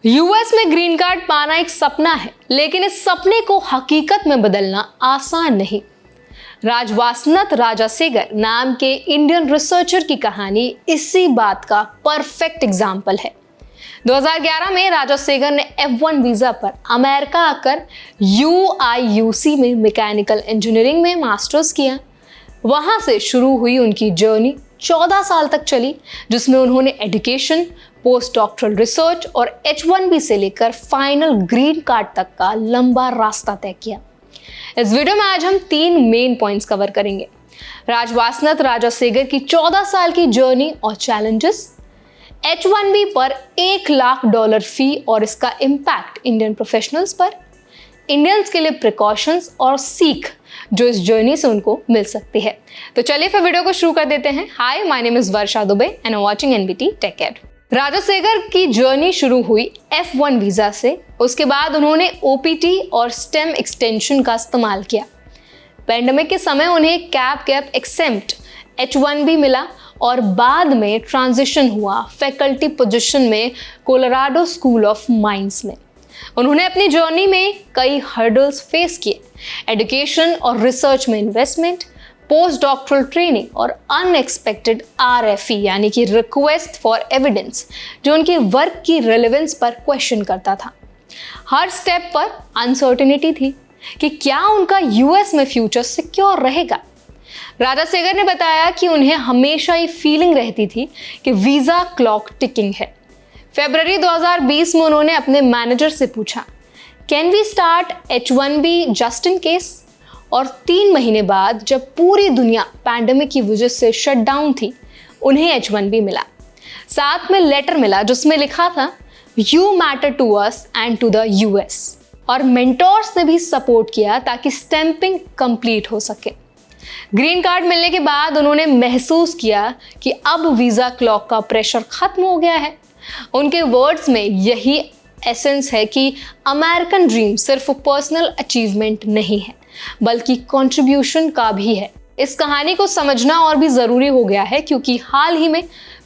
US में green card पाना एक सपना है, लेकिन इस सपने को हकीकत में बदलना आसान नहीं। राजवासनत राजासेगर नाम के इंडियन रिसर्चर की कहानी इसी बात का परफेक्ट एग्जाम्पल है। 2011 में राजासेगर ने F1 वीजा पर अमेरिका आकर UIUC में मैकेनिकल इंजीनियरिंग में मास्टर्स किया। वहां से शुरू हुई उनकी जर्नी 14 साल तक चली, जिसमें उन्होंने एजुकेशन, पोस्ट डॉक्टरल रिसर्च और H1B से लेकर फाइनल ग्रीन कार्ड तक का लंबा रास्ता तय किया। इस वीडियो में आज हम 3 मेन पॉइंट्स कवर करेंगे। राजवासनत राजासेगर की 14 साल की जर्नी और चैलेंजेस, H1B पर $1 लाख फी और इसका इम्पैक्ट इंडियन प्रोफेशनल्स पर, इंडियंस के लिए प्रिकॉशंस और सीख जो इस जर्नी से उनको मिल सकती है। तो चलिए फिर वीडियो को शुरू कर देते हैं। Hi, my name is Varsha Dubey and I am watching NBT tech ed. Rajasegar की जर्नी शुरू हुई F1 वीजा से। उसके बाद उन्होंने OPT और STEM एक्सटेंशन का इस्तेमाल किया। पैंडेमिक के समय उन्हें कैप एक्सेम्प्ट H1B मिला और बाद में ट्रांजिशन हुआ फैकल्टी पोजीशन में कोलोराडो स्कूल ऑफ माइंस में। उन्होंने अपनी जर्नी में कई हर्डल्स फेस किए। एजुकेशन और रिसर्च में इन्वेस्टमेंट, पोस्ट डॉक्टरल ट्रेनिंग और अनएक्सपेक्टेड RFE यानी कि रिक्वेस्ट फॉर एविडेंस, जो उनके वर्क की रेलेवेंस पर क्वेश्चन करता था। हर स्टेप पर अनसर्टेनिटी थी कि क्या उनका US में फ्यूचर सिक्योर रहेगा। राजासेगर ने बताया कि उन्हें हमेशा ये फीलिंग रहती थी कि वीजा क्लॉक टिकिंग है। फरवरी 2020 में उन्होंने अपने मैनेजर से पूछा, can we start H1B just in case. और 3 महीने बाद जब पूरी दुनिया पैंडेमिक की वजह से शट डाउन थी, उन्हें H1B मिला। साथ में लेटर मिला जिसमें लिखा था, you matter to us and to the US। और मेंटोर्स ने भी सपोर्ट किया ताकि स्टैंपिंग कंप्लीट हो सके। ग्रीन कार्ड मिलने के बाद उन्होंने महसूस किया कि अब वीजा क्लॉक का प्रेशर खत्म हो गया है। उनके वर्ड्स में यही एसेंस है कि अमेरिकन ड्रीम सिर्फ पर्सनल अचीवमेंट नहीं है, बल्कि कंट्रीब्यूशन का भी है। इस कहानी को समझना और भी जरूरी हो गया है क्योंकि हाल ही में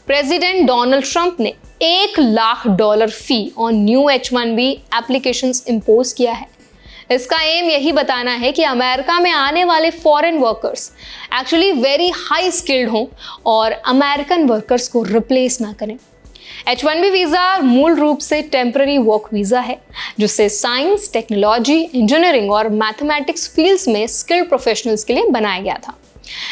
प्रेसिडेंट डोनाल्ड ट्रंप ने $1 lakh fee on new H1B applications impose किया है। इसका एम यही बताना है कि अमेरिका में आने वाले foreign workers actually very high skilled हों और अमेरिकन वर्कर्स को रिप्लेस ना करें। H1B वीज़ा मूल रूप से टेम्पररी वर्क वीज़ा है, जिससे साइंस, टेक्नोलॉजी, इंजीनियरिंग और मैथमेटिक्स फील्ड्स में स्किल्ड प्रोफेशनल्स के लिए बनाया गया था।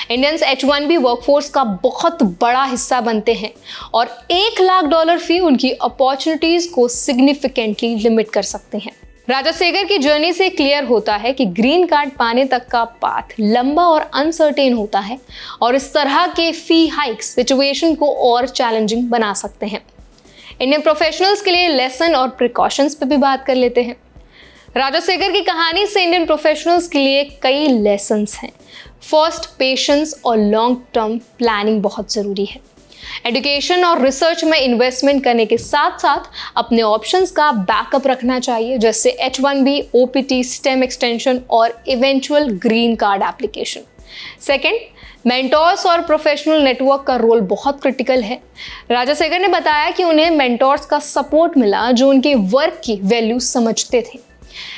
इंडियंस H1B वर्कफोर्स का बहुत बड़ा हिस्सा बनते हैं और $1 लाख फी उनकी अपॉर्चुनिटीज को सिग्निफिकेंटली लिमिट कर सकते हैं। राजासेगर की जर्नी से क्लियर होता है कि ग्रीन कार्ड पाने तक का पाथ लंबा और अनसर्टेन होता है और इस तरह के फी हाइक्स सिचुएशन को और चैलेंजिंग बना सकते हैं। इंडियन प्रोफेशनल्स के लिए लेसन और प्रिकॉशंस पे भी बात कर लेते हैं। राजासेगर की कहानी से इंडियन प्रोफेशनल्स के लिए कई लेसन्स हैं। फर्स्ट, पेशेंस और लॉन्ग टर्म प्लानिंग बहुत ज़रूरी है। एजुकेशन और रिसर्च में इन्वेस्टमेंट करने के साथ साथ अपने ऑप्शंस का बैकअप रखना चाहिए, जैसे H1B, OPT, STEM एक्सटेंशन और eventual green card application. Second, mentors और प्रोफेशनल नेटवर्क का रोल बहुत क्रिटिकल है। राजासेगर ने बताया कि उन्हें मेंटोर्स का सपोर्ट मिला जो उनके वर्क की वैल्यू समझते थे।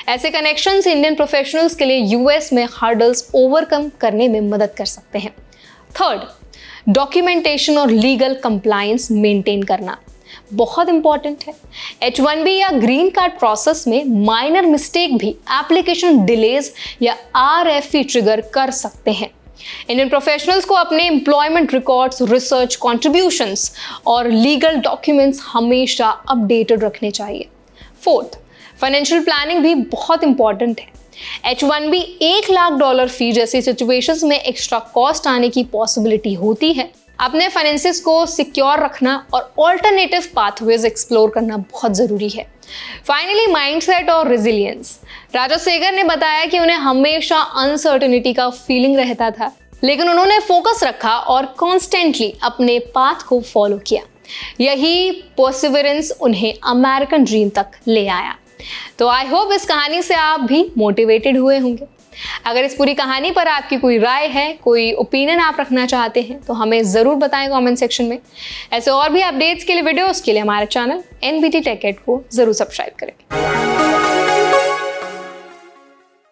ऐसे कनेक्शंस इंडियन प्रोफेशनल्स के लिए US में हर्डल्स ओवरकम करने में मदद कर सकते हैं। थर्ड, डॉक्यूमेंटेशन और लीगल कंप्लायंस मेंटेन करना बहुत इंपॉर्टेंट है। H1B या ग्रीन कार्ड प्रोसेस में माइनर मिस्टेक भी एप्लीकेशन डिलेज या RFE ट्रिगर कर सकते हैं। इंडियन प्रोफेशनल्स को अपने एम्प्लॉयमेंट रिकॉर्ड्स, रिसर्च कॉन्ट्रीब्यूशंस और लीगल डॉक्यूमेंट्स हमेशा अपडेटेड रखने चाहिए। फोर्थ, फाइनेंशियल प्लानिंग भी बहुत इंपॉर्टेंट है। H1B $1 लाख फी जैसी सिचुएशंस में एक्स्ट्रा कॉस्ट आने की पॉसिबिलिटी होती है। अपने फाइनेंसेस को सिक्योर रखना और ऑल्टरनेटिव पाथवेज एक्सप्लोर करना बहुत ज़रूरी है। फाइनली, माइंडसेट और रेजिलियंस। राजासेगर ने बताया कि उन्हें हमेशा अनसर्टेनिटी का फीलिंग रहता था, लेकिन उन्होंने फोकस रखा और कॉन्स्टेंटली अपने पाथ को फॉलो किया। यही परसिवरेंस उन्हें अमेरिकन ड्रीम तक ले आया। तो आई होप इस कहानी से आप भी मोटिवेटेड हुए होंगे। अगर इस पूरी कहानी पर आपकी कोई राय है, कोई ओपिनियन आप रखना चाहते हैं तो हमें ज़रूर बताएं कमेंट सेक्शन में। ऐसे और भी अपडेट्स के लिए, वीडियोस के लिए हमारे चैनल NBT Tech Ed को ज़रूर सब्सक्राइब करें।